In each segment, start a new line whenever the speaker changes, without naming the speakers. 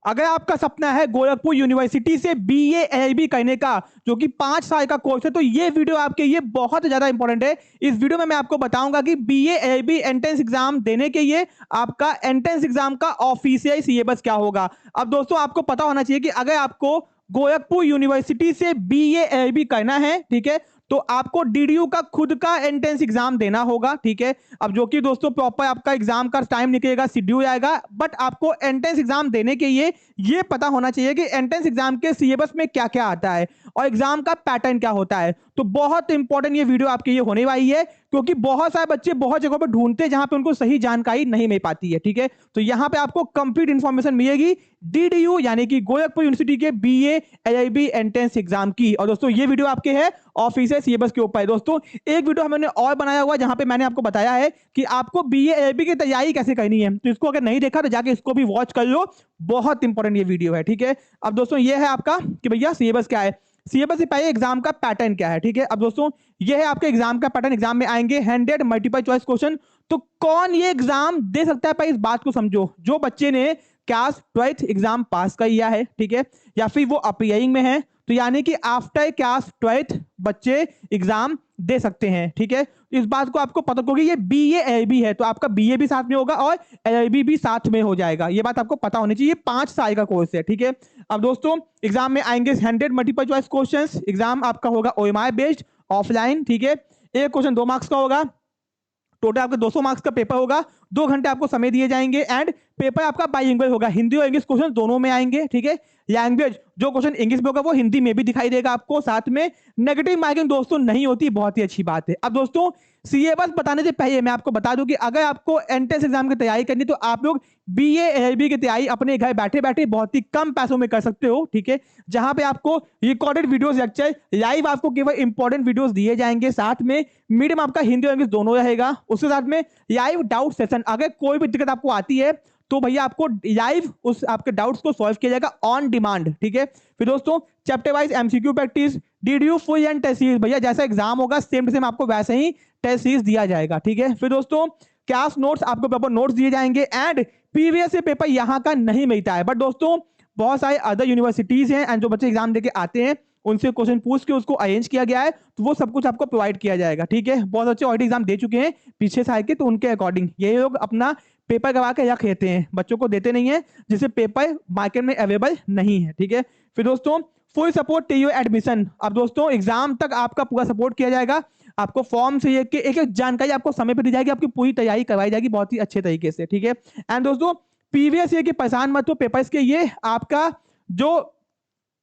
अगर आपका सपना है गोरखपुर यूनिवर्सिटी से बीए एलएलबी करने का, जो कि 5 साल का कोर्स है, तो ये वीडियो आपके लिए बहुत ज्यादा इंपॉर्टेंट है। इस वीडियो में मैं आपको बताऊंगा कि बीए एलएलबी एंट्रेंस एग्जाम देने के लिए आपका एंट्रेंस एग्जाम का ऑफिशियल सिलेबस क्या होगा। अब दोस्तों आपको पता होना चाहिए कि अगर आपको गोरखपुर यूनिवर्सिटी से बीए एलएलबी करना है, ठीक है, तो आपको डीडीयू का खुद का एंट्रेंस एग्जाम देना होगा, ठीक है। अब जो कि दोस्तों प्रॉपर आपका एग्जाम का टाइम निकलेगा, शेड्यूल आएगा, बट आपको एंट्रेंस एग्जाम देने के लिए ये पता होना चाहिए कि एंट्रेंस एग्जाम के सिलेबस में क्या क्या आता है और एग्जाम का पैटर्न क्या होता है। तो बहुत इंपॉर्टेंट ये वीडियो आपके लिए होने वाली है, क्योंकि बहुत सारे बच्चे बहुत जगहों पर ढूंढते हैं जहां पे उनको सही जानकारी नहीं मिल पाती है, ठीक है। तो यहां पे आपको कंप्लीट इंफॉर्मेशन मिलेगी डीडीयू यानी कि गोरखपुर यूनिवर्सिटी के बीए एलएलबी एंट्रेंस एग्जाम की। और दोस्तों ये वीडियो आपके है ऑफिशियल सिलेबस के ऊपर है। दोस्तों एक वीडियो हमने और बनाया हुआ जहां पे मैंने आपको बताया है कि आपको बीए एलएलबी की तैयारी कैसे करनी है, तो इसको अगर नहीं देखा तो जाके इसको भी वॉच कर लो, बहुत इंपॉर्टेंट ये वीडियो है, ठीक है। अब दोस्तों ये है आपका कि भैया सिलेबस क्या है, सिलेबस से पहले एग्जाम का पैटर्न क्या है, ठीक है। अब दोस्तों ये है आपके एग्जाम का पैटर्न। एग्जाम में आएंगे 100 मल्टीपल चॉइस क्वेश्चन। तो कौन ये एग्जाम दे सकता है, पर इस बात को समझो, जो बच्चे ने क्लास 12th एग्जाम पास कर लिया है, ठीक है, या फिर वो अपीयरिंग में है, तो यानी कि आफ्टर क्लास 12th बच्चे एग्जाम दे सकते हैं, ठीक है। इस बात को आपको पता होगी, ये बीए एलएलबी है तो आपका बीए भी साथ में होगा और एलएलबी भी साथ में हो जाएगा, ये बात आपको पता होनी चाहिए। 5 साल का कोर्स है, ठीक है। अब दोस्तों एग्जाम में आएंगे 100 मल्टीपल चॉइस क्वेश्चंस। एग्जाम आपका होगा ओएमआर बेस्ड, ऑफलाइन, ठीक है। एक क्वेश्चन 2 मार्क्स का होगा, टोटल आपका 200 मार्क्स का पेपर होगा, 2 घंटे आपको समय दिए जाएंगे एंड पेपर आपका बाइलिंगुअल होगा, हिंदी और इंग्लिश क्वेश्चन दोनों में आएंगे, ठीक है। लैंग्वेज जो क्वेश्चन इंग्लिश में होगा वो हिंदी में भी दिखाई देगा आपको, साथ में नेगेटिव मार्किंग दोस्तों नहीं होती, बहुत ही अच्छी बात है। अब दोस्तों सिलेबस बताने से पहले मैं आपको बता दूं कि अगर आपको एंट्रेंस एग्जाम की तैयारी करनी तो आप लोग बीए एलएलबी की तैयारी अपने घर बैठे बैठे बहुत ही कम पैसों में कर सकते हो, ठीक है। जहां पे आपको रिकॉर्डेड वीडियोस लेक्चर लाइव आपको केवल इंपॉर्टेंट वीडियोस दिए जाएंगे, साथ में मीडियम आपका हिंदी और इंग्लिश दोनों रहेगा, उसके साथ में लाइव डाउट सेशन। अगर कोई भी दिक्कत आपको आती है तो भैया आपको लाइव उस आपके डाउट्स को सॉल्व किया जाएगा ऑन डिमांड, ठीक है। फिर दोस्तों chapter wise MCQ practice, DDU full and test series, भैया जैसा एग्जाम होगा सेम टू सेम आपको वैसे ही टेस्ट सीरीज दिया जाएगा, ठीक है। फिर दोस्तों क्लास नोट्स, आपको पेपर नोट्स दिए जाएंगे एंड प्रीवियस से पेपर यहाँ का नहीं मिलता है, बट दोस्तों बहुत सारे अदर यूनिवर्सिटीज हैं एंड जो बच्चे एग्जाम देके आते हैं उनसे क्वेश्चन पूछ के उसको अरेंज किया गया है, तो वो सब कुछ आपको प्रोवाइड किया जाएगा, ठीक है। बहुत अच्छे ऑलरेडी एग्जाम दे चुके हैं पीछे साल के, तो उनके अकॉर्डिंग ये लोग अपना पेपर करवा के रख लेते हैं, बच्चों को देते नहीं है, जिससे पेपर मार्केट में अवेलेबल नहीं है, ठीक है। फिर दोस्तों फुल सपोर्ट टीयू एडमिशन। अब दोस्तों एग्जाम तक आपका पूरा सपोर्ट किया जाएगा, आपको फॉर्म से एक एक जानकारी आपको समय पर दी जाएगी, आपकी पूरी तैयारी करवाई जाएगी बहुत ही अच्छे तरीके से, ठीक है। एंड दोस्तों प्रीवियस ईयर की परेशान मत हो पेपर्स के, ये आपका जो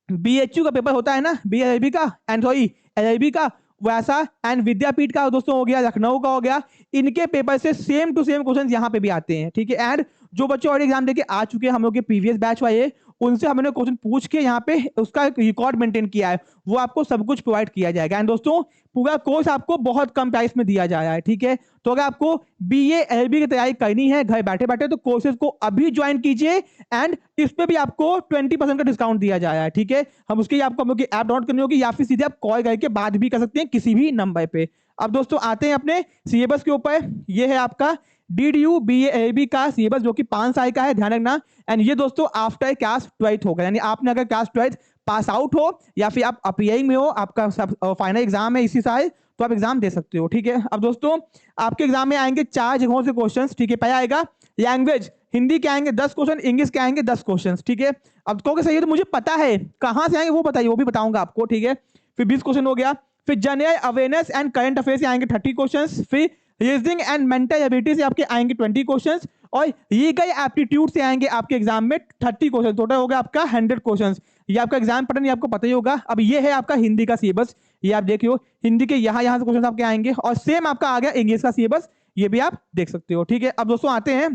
बीएचयू का पेपर होता है ना, बीएलएलबी का एंड सॉरी एलएलबी का, वैसा एंड विद्यापीठ का दोस्तों हो गया, लखनऊ का हो गया, इनके पेपर से सेम टू सेम क्वेश्चन यहाँ पे भी आते हैं, ठीक है। एंड जो बच्चे और एग्जाम देके आ चुके हैं हम लोग के प्रीवियस बैच वाले, उनसे हमने क्वेश्चन पूछ के यहाँ पे उसका एक रिकॉर्ड मेंटेन किया है, वो आपको सब कुछ प्रोवाइड किया जाएगा। एंड दोस्तों पूरा कोर्स आपको बहुत कम प्राइस में दिया जा रहा है, ठीक है। तो अगर आपको बीए एलएलबी की तैयारी करनी है घर बैठे बैठे, तो कोर्सेज को अभी ज्वाइन कीजिए एंड इस पे भी आपको 20% का डिस्काउंट दिया जा रहा है, ठीक है। हम उसके लिए आपको हम लोग की ऐप डाउनलोड करनी होगी या फिर सीधे आप कॉल करके बात भी कर सकते हैं किसी भी नंबर पे। अब दोस्तों आते हैं अपने सिलेबस के ऊपर। ये है आपका डीडीयू बीए एलएलबी का सिलेबस जो कि 5 साल का है, ध्यान रखना। एंड ये दोस्तों आफ्टर क्लास 12th होगा, यानी आपने अगर क्लास 12th पास आउट हो या फिर आप अपीयरिंग में हो, आपका फाइनल एग्जाम है इसी साल, तो आप एग्जाम दे सकते हो, ठीक है। अब दोस्तों आपके एग्जाम में आएंगे 4 जगहों से क्वेश्चंस, ठीक है। पहला आएगा लैंग्वेज, हिंदी के आएंगे 10 क्वेश्चन, इंग्लिश के आएंगे 10 क्वेश्चन, ठीक है। अब कहोगे सही है तो मुझे पता है कहां से आएंगे वो बताइए, वो भी बताऊंगा आपको, ठीक है। फिर 20 क्वेश्चन हो गया। फिर general awareness and current affair से आएंगे 30 क्वेश्चन। फिर रीजनिंग एंड मेंटल एबिलिटी से आपके आएंगे 20 क्वेश्चन और लीगल एप्टीट्यूड से आएंगे आपके एग्जाम में 30 क्वेश्चन, टोटल होगा आपका 100 क्वेश्चन। ये आपका एग्जाम पैटर्न आपको पता ही होगा। अब ये है आपका हिंदी का सिलेबस, ये आप देखियो, हिंदी के यहाँ से क्वेश्चन आपके आएंगे और सेम आपका आ गया इंग्लिश का सिलेबस, ये भी आप देख सकते हो, ठीक है। अब दोस्तों आते हैं,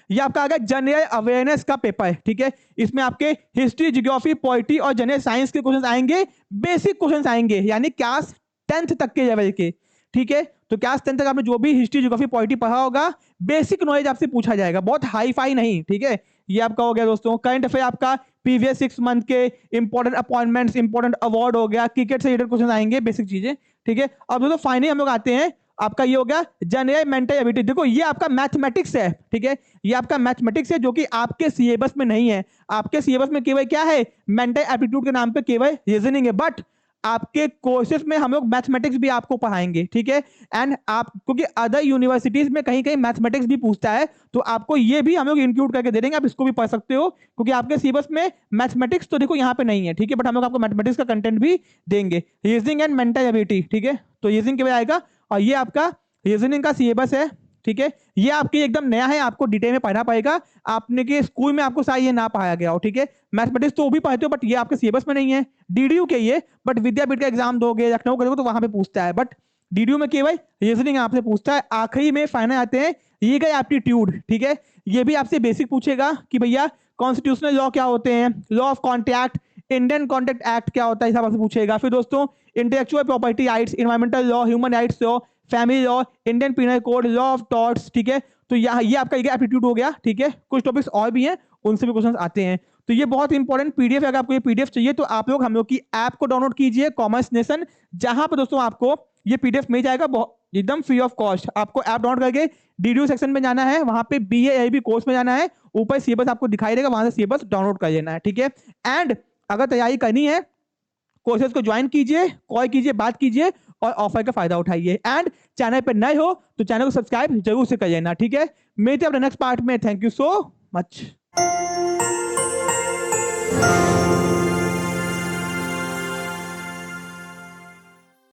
ये आपका आ गया जनरल अवेयरनेस का पेपर है, ठीक है। इसमें आपके हिस्ट्री, ज्योग्राफी, पॉलिटी और जनरल साइंस के क्वेश्चन आएंगे, बेसिक क्वेश्चन आएंगे, यानी क्लास 10th तक के लेवल के, ठीक है। तो क्लास 10 तक आपने जो भी हिस्ट्री, ज्योग्राफी, पॉलिटी पढ़ा होगा, बेसिक नॉलेज आपसे पूछा जाएगा, बहुत हाई फाई नहीं, ठीक है। ये आपका हो गया दोस्तों। करंट अफेयर आपका प्रीवियस 6 मंथ के इंपॉर्टेंट अपॉइंटमेंट्स, इंपॉर्टेंट अवार्ड हो गया, क्रिकेट से रिलेटेड क्वेश्चन आएंगे, बेसिक चीजें, ठीक है। अब दोस्तों फाइनली हम लोग आते हैं आपका ये हो गया जनरल मेंटल एबिलिटी। देखो ये आपका मैथमेटिक्स है, ठीक है, ये आपका मैथमेटिक्स है जो कि आपके सिलेबस में नहीं है। आपके सिलेबस में केवल क्या है, मेंटल एप्टीट्यूड के नाम पे केवल रीजनिंग है, बट आपके कोर्सेज में हम लोग मैथमेटिक्स भी आपको पढ़ाएंगे, ठीक है। एंड आप क्योंकि अदर यूनिवर्सिटीज में कहीं कहीं मैथमेटिक्स भी पूछता है, तो आपको ये भी हम लोग इंक्लूड करके दे देंगे, आप इसको भी पढ़ सकते हो, क्योंकि आपके सिलेबस में मैथमेटिक्स तो देखो यहाँ पे नहीं है, ठीक है, बट हम लोग आपको मैथमेटिक्स का कंटेंट भी देंगे। रीजनिंग एंड मेंटल एबिलिटी, ठीक है, तो रीजनिंग के बाद आएगा, और ये आपका रीजनिंग का सिलेबस है, ठीक है। ये आपके एकदम नया है, आपको डिटेल में पढ़ना पड़ेगा, आपने के स्कूल में आपको शायद ये ना पढ़ाया गया हो, ठीक है। मैथमेटिक्स तो वो भी पढ़ते हो, बट ये आपके सिलेबस में नहीं है, डीडीयू के ये, बट विद्यापीठ का एग्जाम दोगे, लखनऊ करोगे तो वहां पे पूछता है, बट डीडीयू में केवल रीजनिंग आपसे पूछता है। आखिरी में फाइनल आते हैं ये गए एप्टीट्यूड, ठीक है, ये भी आपसे बेसिक पूछेगा कि भैया कॉन्स्टिट्यूशनल लॉ क्या होते हैं, law of contract, Indian contract act क्या होता है, इस आपसे पूछेगा। फिर दोस्तों intellectual property rights, environmental law, human rights law, family law, Indian penal code, law of torts, ठीक है। तो यहाँ ये आपका एप्टीट्यूड हो गया, ठीक है। कुछ टॉपिक्स और भी हैं, उनसे भी क्वेश्चन आते हैं। तो ये बहुत इंपॉर्टेंट पीडीएफ है, अगर आपको ये पीडीएफ चाहिए तो आप लोग हम लोग की ऐप को डाउनलोड कीजिए, कॉमर्स नेशन, जहां पर दोस्तों आपको ये पीडीएफ मिल जाएगा एकदम फ्री ऑफ कॉस्ट। आपको ऐप डाउनलोड करके डीडीयू सेक्शन में जाना है, वहां पे बीएआईबी कोर्स में जाना है, ऊपर सिलेबस आपको दिखाई देगा, वहां से सिलेबस डाउनलोड कर लेना है, ठीक है। एंड अगर तैयारी करनी है, कोर्सेज को ज्वाइन कीजिए, कॉल कीजिए, बात कीजिए और ऑफर का फायदा उठाइए। एंड चैनल पर नए हो तो चैनल को सब्सक्राइब जरूर से कर लेना, ठीक है। मिलते हैं अपने नेक्स्ट पार्ट में। Thank you so much.